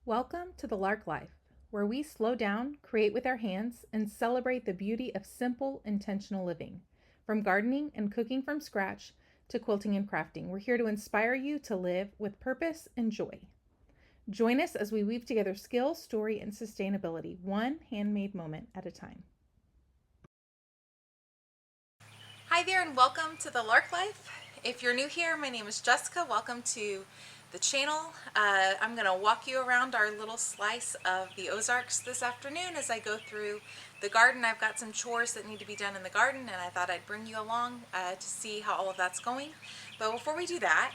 Welcome to the Lark Life, where we slow down, create with our hands, and celebrate the beauty of simple, intentional living. From gardening and cooking from scratch to quilting and crafting, we're here to inspire you to live with purpose and joy. Join us as we weave together skill, story, and sustainability, one handmade moment at a time. Hi there, and welcome to the Lark Life. If you're new here, my name is Jessica. Welcome to the channel. I'm going to walk you around our little slice of the Ozarks this afternoon as I go through the garden. I've got some chores that need to be done in the garden, and I thought I'd bring you along to see how all of that's going. But before we do that,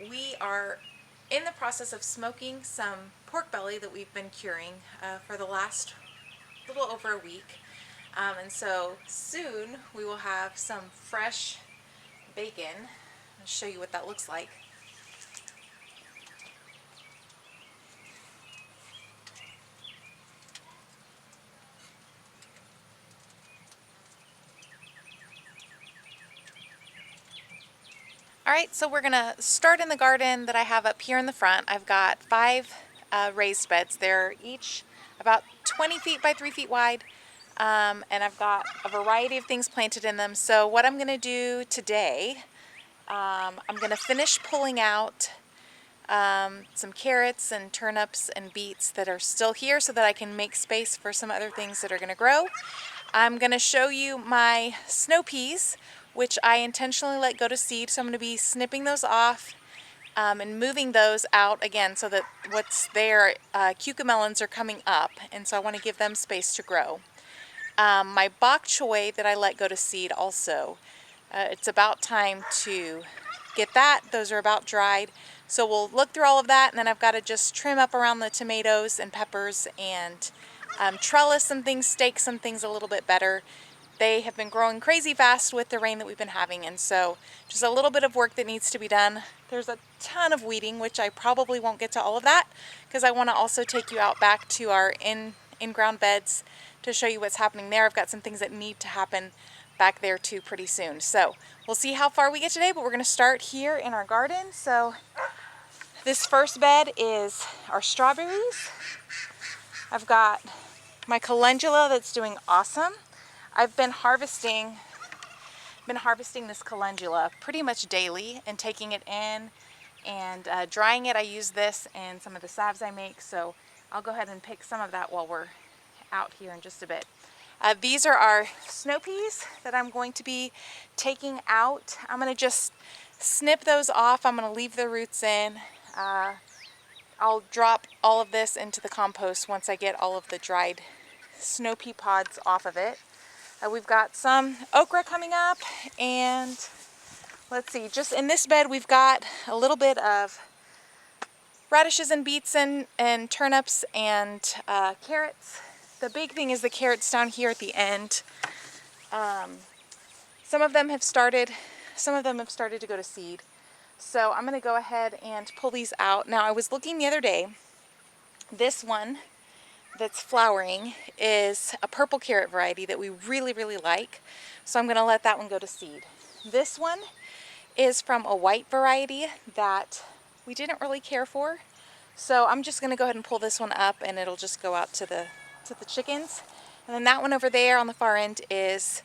we are in the process of smoking some pork belly that we've been curing for the last little over a week. And so soon we will have some fresh bacon. I'll show you what that looks like. All right, so we're gonna start in the garden that I have up here in the front. I've got 5 raised beds. They're each about 20 feet by 3 feet wide. And I've got a variety of things planted in them. So what I'm gonna do today, I'm gonna finish pulling out some carrots and turnips and beets that are still here so that I can make space for some other things that are gonna grow. I'm gonna show you my snow peas, which I intentionally let go to seed. So I'm gonna be snipping those off and moving those out again so that what's there, cucamelons are coming up, and so I wanna give them space to grow. My bok choy that I let go to seed also, it's about time to get that. Those are about dried. So we'll look through all of that, and then I've got to just trim up around the tomatoes and peppers and trellis some things, stake some things a little bit better. They have been growing crazy fast with the rain that we've been having, and so just a little bit of work that needs to be done. There's a ton of weeding, which I probably won't get to all of that because I want to also take you out back to our in-ground beds to show you what's happening there. I've got some things that need to happen back there too pretty soon. So we'll see how far we get today, but we're going to start here in our garden. So this first bed is our strawberries. I've got my calendula that's doing awesome. I've been harvesting this calendula pretty much daily and taking it in and drying it. I use this and some of the salves I make, so I'll go ahead and pick some of that while we're out here in just a bit. These are our snow peas that I'm going to be taking out. I'm going to just snip those off. I'm going to leave the roots in. I'll drop all of this into the compost once I get all of the dried snow pea pods off of it. We've got some okra coming up, and let's see, just in this bed we've got a little bit of radishes and beets and turnips and carrots. The big thing is the carrots down here at the end. Some of them have started to go to seed. So I'm going to go ahead and pull these out. Now I was looking the other day. This one that's flowering is a purple carrot variety that we really, really like. So I'm going to let that one go to seed. This one is from a white variety that we didn't really care for. So I'm just going to go ahead and pull this one up, and it'll just go out to the chickens. And then that one over there on the far end is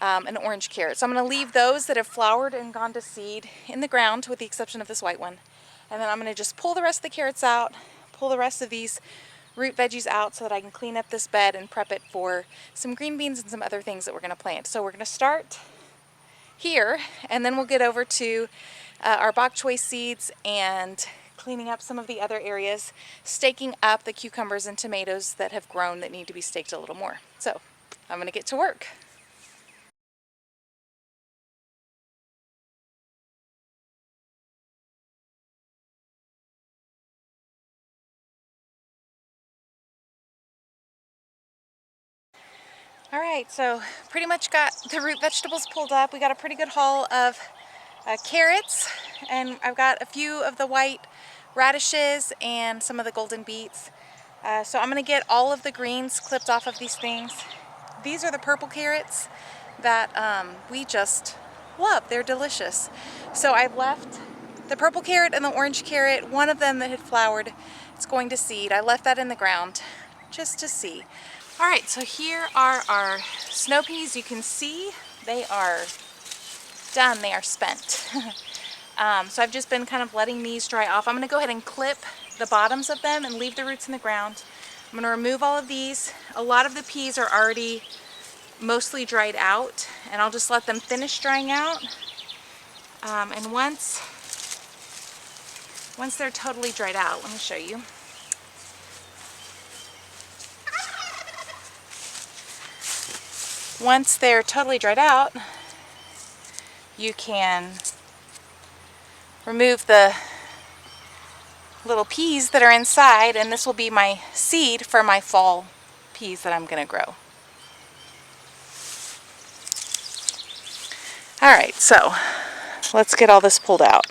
an orange carrot. So I'm going to leave those that have flowered and gone to seed in the ground with the exception of this white one. And then I'm going to just pull the rest of the carrots out, pull the rest of these root veggies out so that I can clean up this bed and prep it for some green beans and some other things that we're going to plant. So we're going to start here, and then we'll get over to our bok choy seeds and cleaning up some of the other areas, staking up the cucumbers and tomatoes that have grown that need to be staked a little more. So I'm going to get to work. All right, so pretty much got the root vegetables pulled up. We got a pretty good haul of carrots, and I've got a few of the white radishes and some of the golden beets. So I'm going to get all of the greens clipped off of these things. These are the purple carrots that we just love. They're delicious. So I've left The purple carrot and the orange carrot, one of them that had flowered, it's going to seed. I left that in the ground just to see. All right, so here are our snow peas. You can see they are done, they are spent. So I've just been kind of letting these dry off. I'm gonna go ahead and clip the bottoms of them and leave the roots in the ground. I'm gonna remove all of these. A lot of the peas are already mostly dried out, and I'll just let them finish drying out. And once they're totally dried out, let me show you. Once they're totally dried out, you can remove the little peas that are inside, and this will be my seed for my fall peas that I'm going to grow. Alright, so let's get all this pulled out.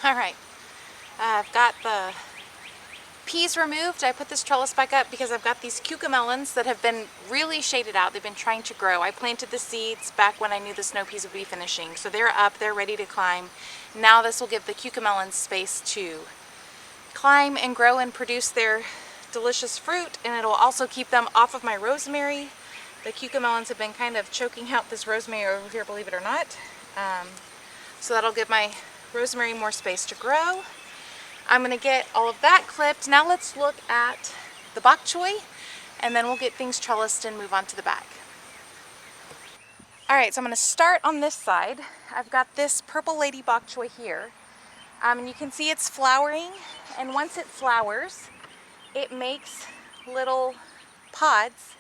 Alright, I've got the peas removed. I put this trellis back up because I've got these cucamelons that have been really shaded out. They've been trying to grow. I planted the seeds back when I knew the snow peas would be finishing. So they're up, they're ready to climb. Now this will give the cucamelons space to climb and grow and produce their delicious fruit, and it'll also keep them off of my rosemary. The cucamelons have been kind of choking out this rosemary over here, believe it or not. So that'll give my rosemary more space to grow. I'm going to get all of that clipped. Now let's look at the bok choy, and then we'll get things trellised and move on to the back. Alright, so I'm going to start on this side. I've got this purple lady bok choy here. And you can see it's flowering, and once it flowers, it makes little pods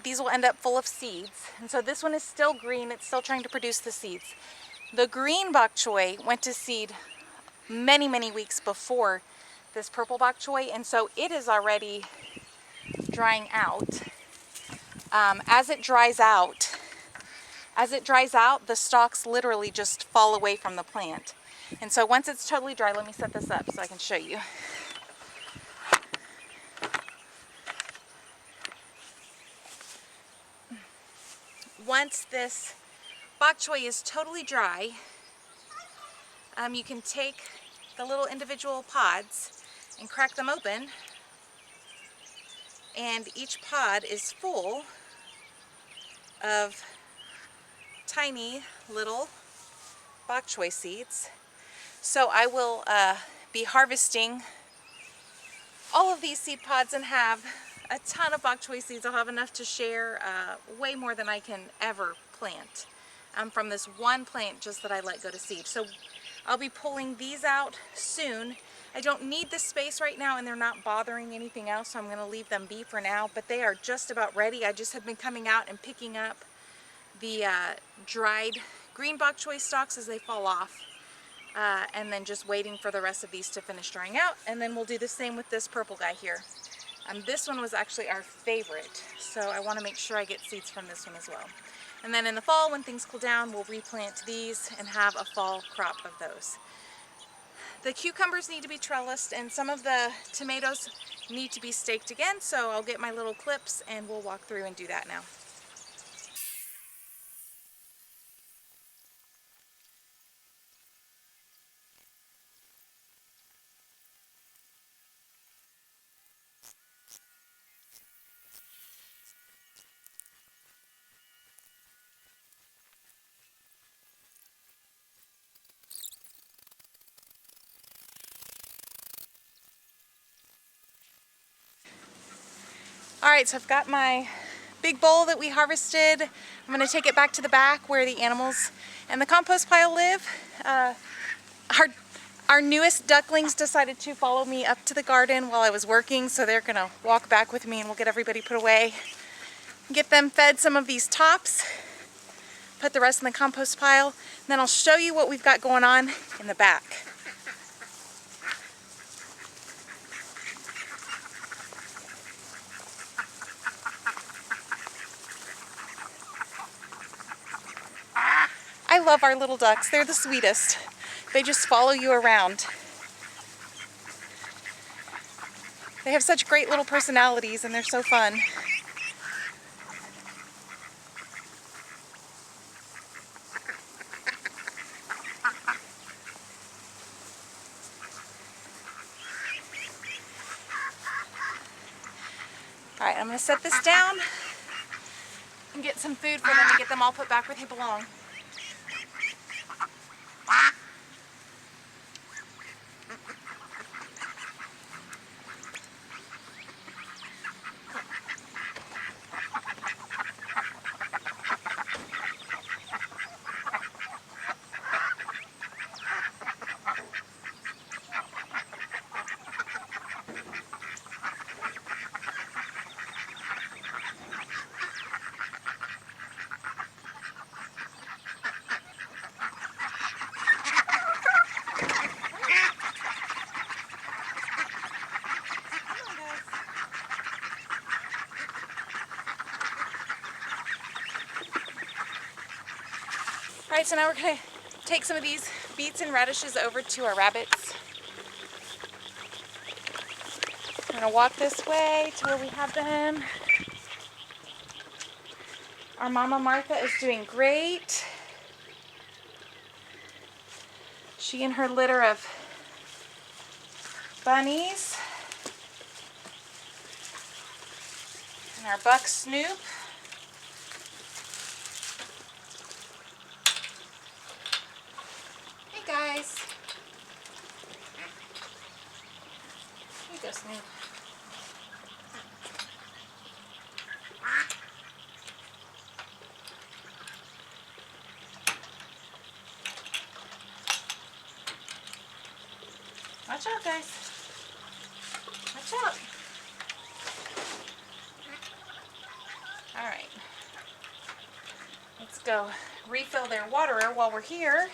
these will end up full of seeds. And so this one is still green, it's still trying to produce the seeds. The green bok choy went to seed many, many weeks before this purple bok choy, and so it is already drying out. As it dries out, the stalks literally just fall away from the plant. And so once it's totally dry, let me set this up so I can show you. Once this bok choy is totally dry, you can take the little individual pods and crack them open, and each pod is full of tiny little bok choy seeds. So I will be harvesting all of these seed pods and have a ton of bok choy seeds. I'll have enough to share, way more than I can ever plant from this one plant just that I let go to seed. So I'll be pulling these out soon. I don't need the space right now, and they're not bothering anything else, so I'm going to leave them be for now, but they are just about ready. I just have been coming out and picking up the dried green bok choy stalks as they fall off, and then just waiting for the rest of these to finish drying out, and then we'll do the same with this purple guy here. This one was actually our favorite, so I want to make sure I get seeds from this one as well. And then in the fall, when things cool down, we'll replant these and have a fall crop of those. The cucumbers need to be trellised, and some of the tomatoes need to be staked again, so I'll get my little clips and we'll walk through and do that now. All right, so I've got my big bowl that we harvested. I'm gonna take it back to the back where the animals and the compost pile live. Our newest ducklings decided to follow me up to the garden while I was working, so they're gonna walk back with me and we'll get everybody put away. Get them fed some of these tops, put the rest in the compost pile, and then I'll show you what we've got going on in the back. I love our little ducks. They're the sweetest. They just follow you around. They have such great little personalities and they're so fun. All right, I'm gonna set this down and get some food for them and get them all put back where they belong. All right, so now we're gonna take some of these beets and radishes over to our rabbits. We're gonna walk this way to where we have them. Our mama Martha is doing great. She and her litter of bunnies. And our buck Snoop. Hey guys. Here you go, Snoop. Watch out, guys. Watch out. All right. Let's go refill their waterer while we're here.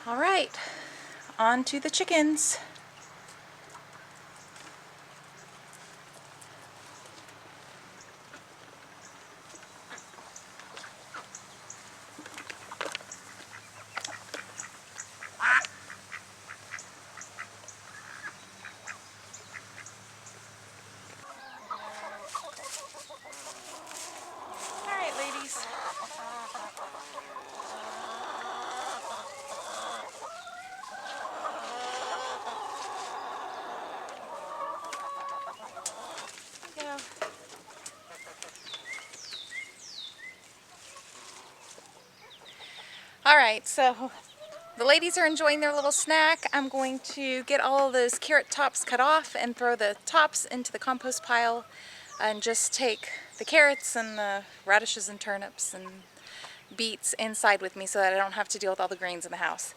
All right, on to the chickens. All right, ladies. Go. All right, so the ladies are enjoying their little snack. I'm going to get all of those carrot tops cut off and throw the tops into the compost pile and just take the carrots and the radishes and turnips and beets inside with me so that I don't have to deal with all the greens in the house.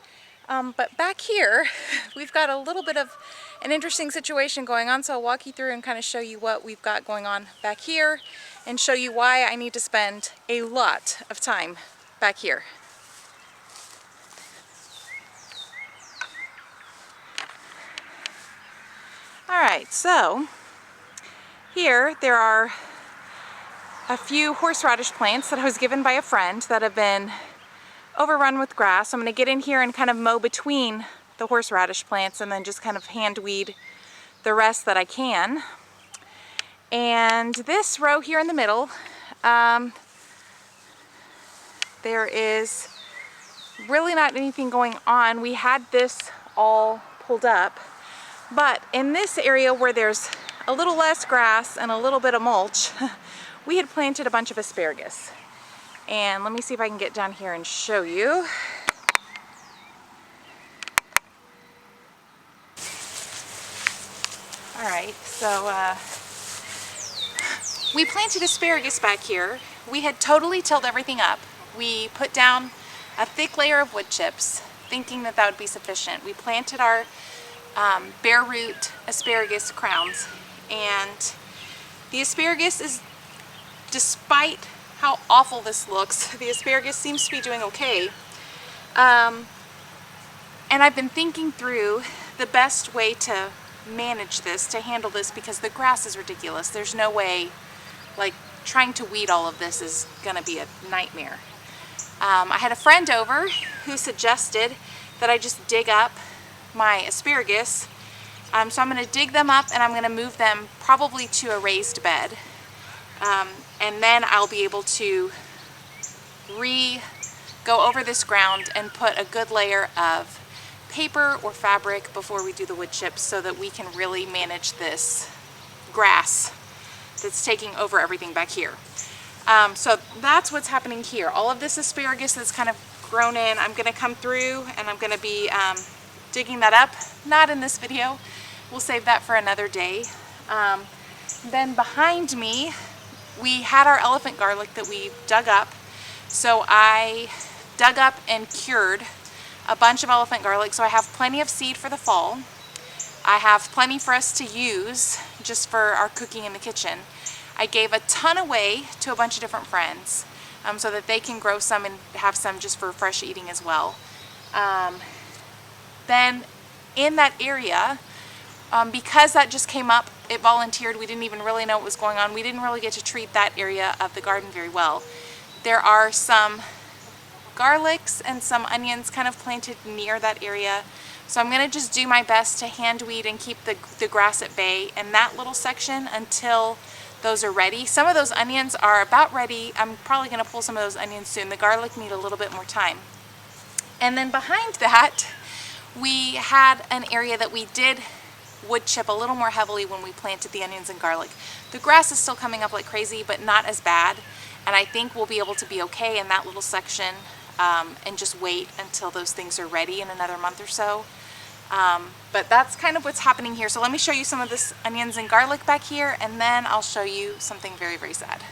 But back here, we've got a little bit of an interesting situation going on, so I'll walk you through and kind of show you what we've got going on back here and show you why I need to spend a lot of time back here. All right, so here there are a few horseradish plants that I was given by a friend that have been overrun with grass. I'm going to get in here and kind of mow between the horseradish plants and then just kind of hand weed the rest that I can. And this row here in the middle, there is really not anything going on. We had this all pulled up, but in this area where there's a little less grass and a little bit of mulch, we had planted a bunch of asparagus. And let me see if I can get down here and show you. All right, so we planted asparagus back here. We had totally tilled everything up. We put down a thick layer of wood chips, thinking that that would be sufficient. We planted our bare root asparagus crowns, and the asparagus is, despite how awful this looks, the asparagus seems to be doing okay. And I've been thinking through the best way to manage this, to handle this, because the grass is ridiculous. There's no way, like, trying to weed all of this is gonna be a nightmare. I had a friend over who suggested that I just dig up my asparagus. So I'm gonna dig them up and I'm gonna move them probably to a raised bed. And then I'll be able to go over this ground and put a good layer of paper or fabric before we do the wood chips, so that we can really manage this grass that's taking over everything back here. So that's what's happening here. All of this asparagus that's kind of grown in, I'm gonna come through and I'm gonna be digging that up. Not in this video, we'll save that for another day. Then behind me, we had our elephant garlic that we dug up. So I dug up and cured a bunch of elephant garlic, so I have plenty of seed for the fall. I have plenty for us to use just for our cooking in the kitchen. I gave a ton away to a bunch of different friends so that they can grow some and have some just for fresh eating as well. Then in that area, because that just came up, it volunteered, we didn't even really know what was going on. We didn't really get to treat that area of the garden very well. There are some garlics and some onions kind of planted near that area. So I'm gonna just do my best to hand weed and keep the grass at bay in that little section until those are ready. Some of those onions are about ready. I'm probably gonna pull some of those onions soon. The garlic need a little bit more time. And then behind that, we had an area that we did wood chip a little more heavily when we planted the onions and garlic. The grass is still coming up like crazy, but not as bad. And I think we'll be able to be okay in that little section and just wait until those things are ready in another month or so. But that's kind of what's happening here. So let me show you some of this onions and garlic back here, and then I'll show you something very, very sad.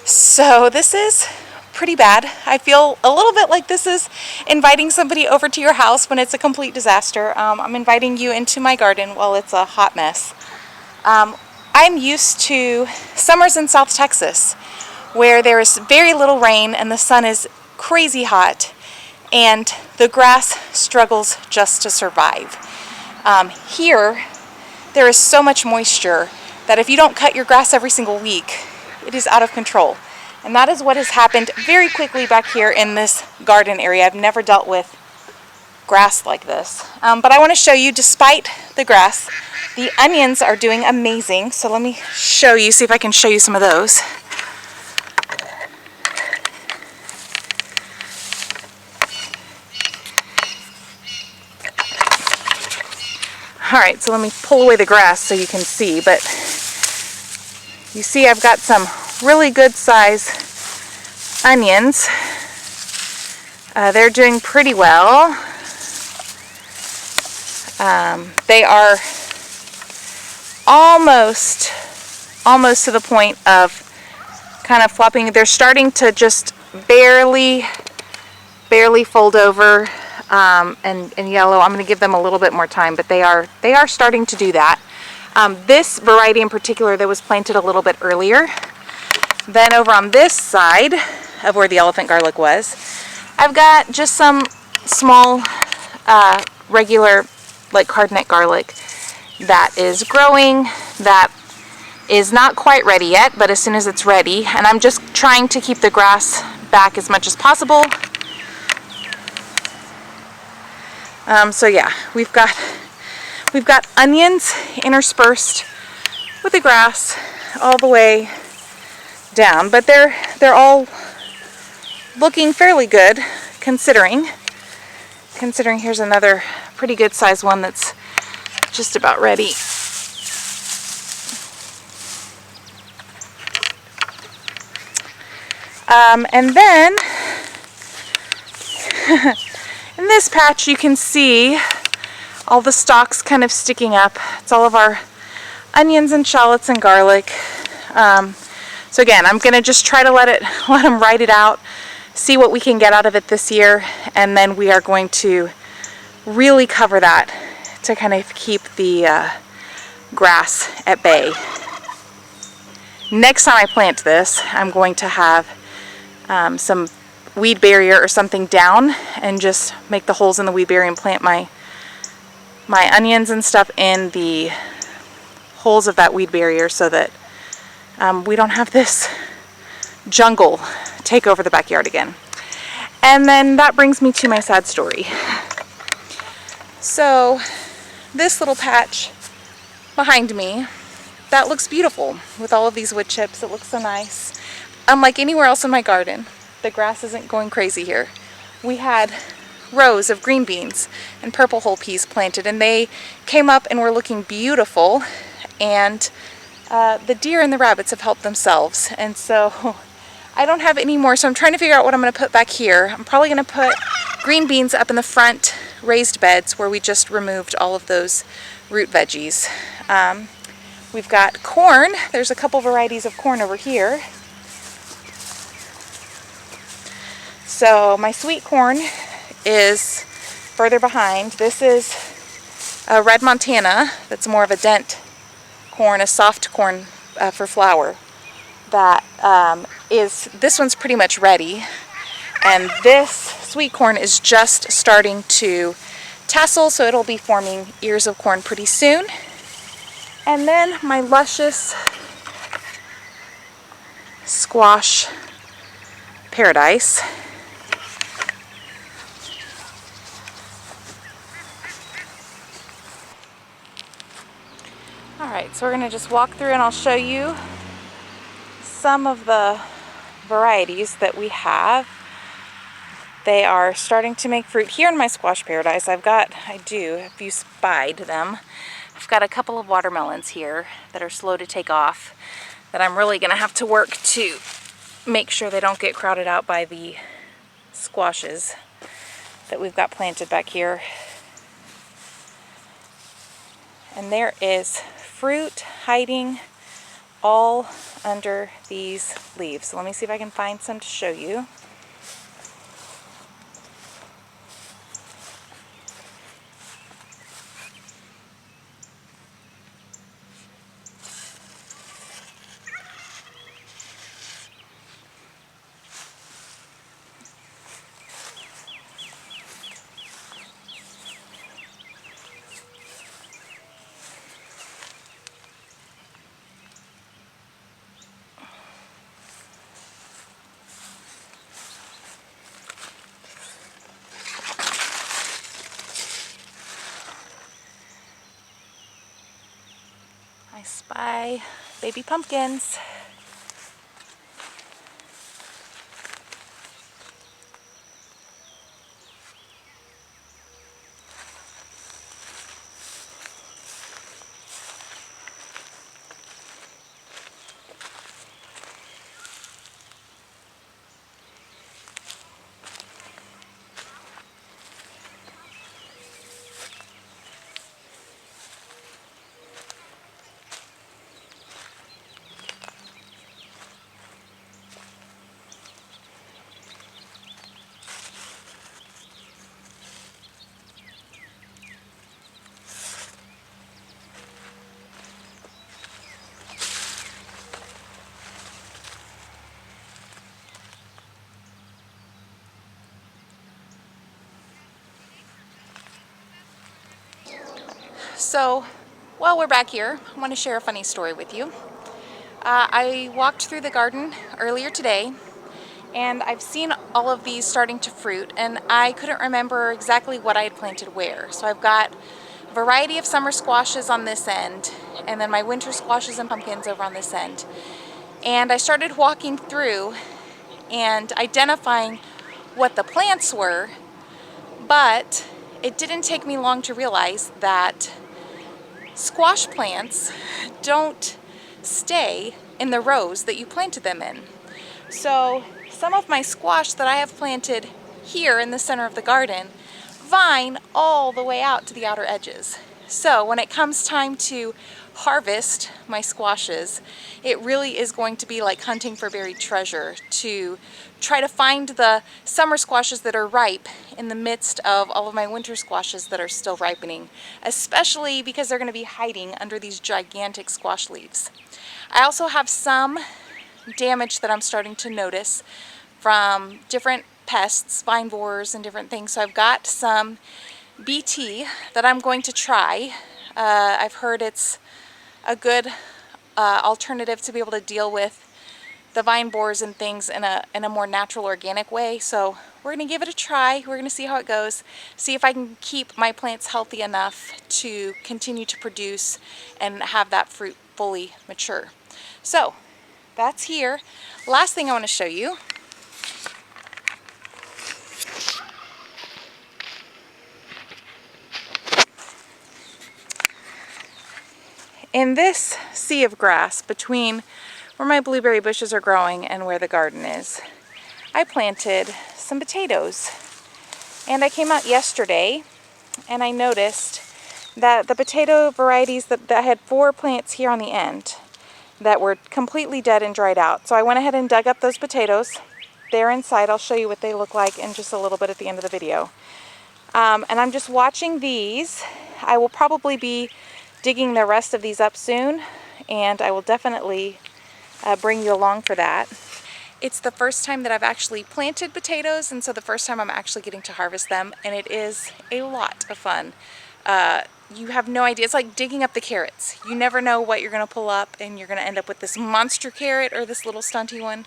So this is pretty bad. I feel a little bit like this is inviting somebody over to your house when it's a complete disaster. I'm inviting you into my garden while it's a hot mess. I'm used to summers in South Texas where there is very little rain and the sun is crazy hot and the grass struggles just to survive. Here, there is so much moisture that if you don't cut your grass every single week, it is out of control. And that is what has happened very quickly back here in this garden area. I've never dealt with grass like this. But I want to show you, despite the grass, the onions are doing amazing. So let me show you, see if I can show you some of those. Alright, so let me pull away the grass so you can see, but you see I've got some really good size onions. They're doing pretty well. They are almost to the point of kind of flopping. They're starting to just barely fold over and yellow. I'm going to give them a little bit more time, but they are starting to do that. This variety in particular that was planted a little bit earlier. Then over on this side of where the elephant garlic was, I've got just some small regular like cardinal garlic that is growing, that is not quite ready yet, but as soon as it's ready, and I'm just trying to keep the grass back as much as possible. So yeah, we've got onions interspersed with the grass all the way down, but they're all looking fairly good considering. Considering here's another pretty good sized one that's just about ready. And then in this patch you can see all the stalks kind of sticking up. It's all of our onions and shallots and garlic. So again, I'm gonna just try to let them ride it out, see what we can get out of it this year, and then we are going to really cover that to kind of keep the grass at bay. Next time I plant this, I'm going to have some weed barrier or something down and just make the holes in the weed barrier and plant my onions and stuff in the holes of that weed barrier so that we don't have this jungle take over the backyard again. And then that brings me to my sad story. So this little patch behind me, that looks beautiful with all of these wood chips. It looks so nice. Unlike anywhere else in my garden, the grass isn't going crazy here. We had rows of green beans and purple whole peas planted, and they came up and were looking beautiful, and the deer and the rabbits have helped themselves, and so I don't have any more, so I'm trying to figure out what I'm going to put back here. I'm probably going to put green beans up in the front raised beds where we just removed all of those root veggies. We've got corn. There's a couple varieties of corn over here. So my sweet corn is further behind. This is a red Montana that's more of a dent corn, a soft corn for flour. This one's pretty much ready, and this sweet corn is just starting to tassel, so it'll be forming ears of corn pretty soon. And then my luscious squash paradise. Alright, so we're going to just walk through and I'll show you some of the varieties that we have. They are starting to make fruit here in my squash paradise. If you spied them, I've got a couple of watermelons here that are slow to take off that I'm really going to have to work to make sure they don't get crowded out by the squashes that we've got planted back here. And there is fruit hiding all under these leaves. So let me see if I can find some to show you. I spy baby pumpkins. So, while we're back here, I want to share a funny story with you. I walked through the garden earlier today, and I've seen all of these starting to fruit, and I couldn't remember exactly what I had planted where. So I've got a variety of summer squashes on this end, and then my winter squashes and pumpkins over on this end. And I started walking through, and identifying what the plants were, but it didn't take me long to realize that squash plants don't stay in the rows that you planted them in. So some of my squash that I have planted here in the center of the garden vine all the way out to the outer edges. So when it comes time to harvest my squashes, it really is going to be like hunting for buried treasure to try to find the summer squashes that are ripe in the midst of all of my winter squashes that are still ripening, especially because they're going to be hiding under these gigantic squash leaves. I also have some damage that I'm starting to notice from different pests, vine borers and different things. So I've got some BT that I'm going to try. I've heard it's a good alternative to be able to deal with the vine borers and things in a more natural, organic way. So we're going to give it a try. We're going to see how it goes, see if I can keep my plants healthy enough to continue to produce and have that fruit fully mature. So that's here. Last thing I want to show you in this sea of grass between where my blueberry bushes are growing and where the garden is, I planted some potatoes. And I came out yesterday and I noticed that the potato varieties that I had 4 plants here on the end that were completely dead and dried out. So I went ahead and dug up those potatoes. They're inside. I'll show you what they look like in just a little bit at the end of the video. And I'm just watching these. I will probably be digging the rest of these up soon, and I will definitely bring you along for that. It's the first time that I've actually planted potatoes, and so the first time I'm actually getting to harvest them, and it is a lot of fun. You have no idea. It's like digging up the carrots. You never know what you're going to pull up, and you're going to end up with this monster carrot or this little stunty one.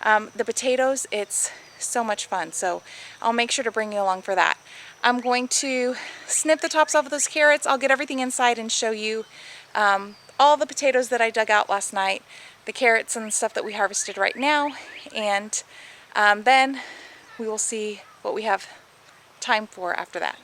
The potatoes, it's so much fun, so I'll make sure to bring you along for that. I'm going to snip the tops off of those carrots. I'll get everything inside and show you all the potatoes that I dug out last night, the carrots and stuff that we harvested right now, and then we will see what we have time for after that.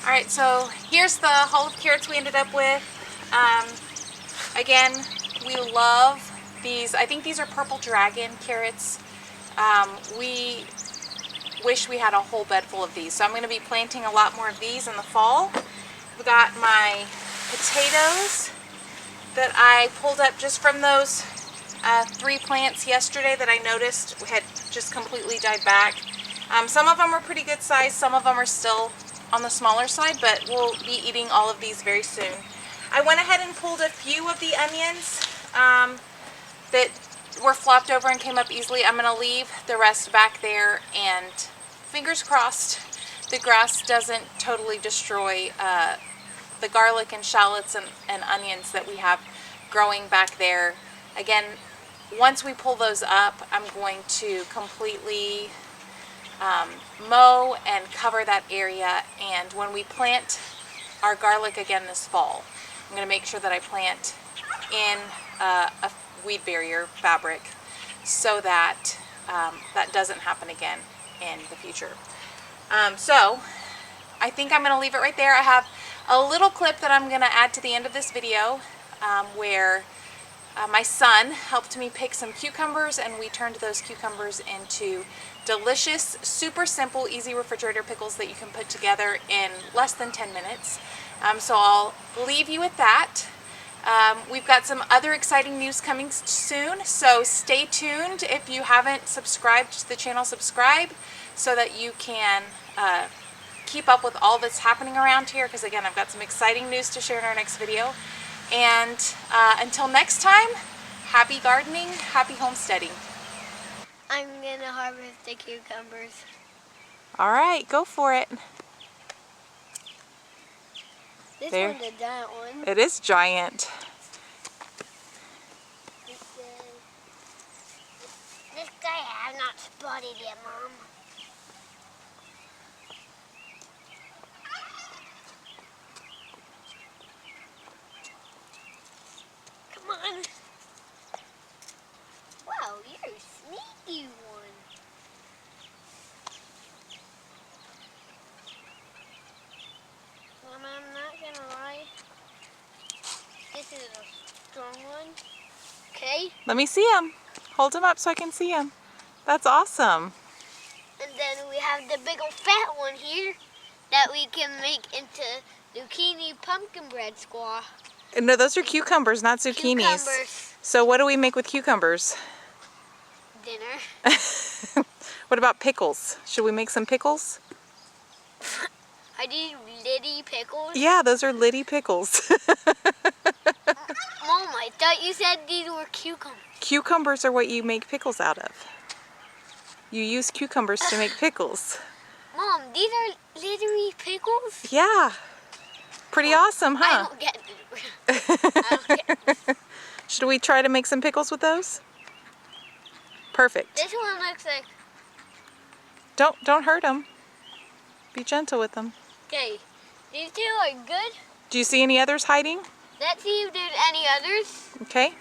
Alright, so here's the haul of carrots we ended up with. Again, we love these. I think these are purple dragon carrots. We wish we had a whole bed full of these. So I'm going to be planting a lot more of these in the fall. We got my potatoes that I pulled up just from those 3 plants yesterday that I noticed had just completely died back. Some of them are pretty good size, some of them are still on the smaller side, but we'll be eating all of these very soon. I went ahead and pulled a few of the onions that were flopped over and came up easily. I'm going to leave the rest back there, and fingers crossed the grass doesn't totally destroy the garlic and shallots and onions that we have growing back there. Again, once we pull those up, I'm going to completely mow and cover that area, and when we plant our garlic again this fall, I'm going to make sure that I plant in a weed barrier fabric so that that doesn't happen again in the future. So I think I'm going to leave it right there. I have a little clip that I'm going to add to the end of this video where my son helped me pick some cucumbers, and we turned those cucumbers into delicious, super simple, easy refrigerator pickles that you can put together in less than 10 minutes. So I'll leave you with that. We've got some other exciting news coming soon, so stay tuned. If you haven't subscribed to the channel, subscribe so that you can keep up with all that's happening around here, because again, I've got some exciting news to share in our next video. And until next time, happy gardening, happy homesteading. I'm gonna harvest the cucumbers. All right, go for it. This There. one's a giant one. It is giant. This guy I have not spotted yet, Mom. Come on. Wow, you're a sneaky one. Mom, I'm not gonna lie. This is a strong one. Okay. Let me see him. Hold him up so I can see him. That's awesome. And then we have the big old fat one here that we can make into zucchini pumpkin bread squash. No, those are cucumbers, not zucchinis. Cucumbers. So what do we make with cucumbers? Dinner. What about pickles? Should we make some pickles? Are these litty pickles? Yeah, those are litty pickles. Mom, I thought you said these were cucumbers. Cucumbers are what you make pickles out of. You use cucumbers to make pickles. Mom, these are little pickles? Yeah. Pretty awesome, I huh? don't get it. I don't get it. Should we try to make some pickles with those? Perfect. This one looks like... Don't hurt them. Be gentle with them. Okay, these two are good. Do you see any others hiding? Let's see if there's any others. Okay.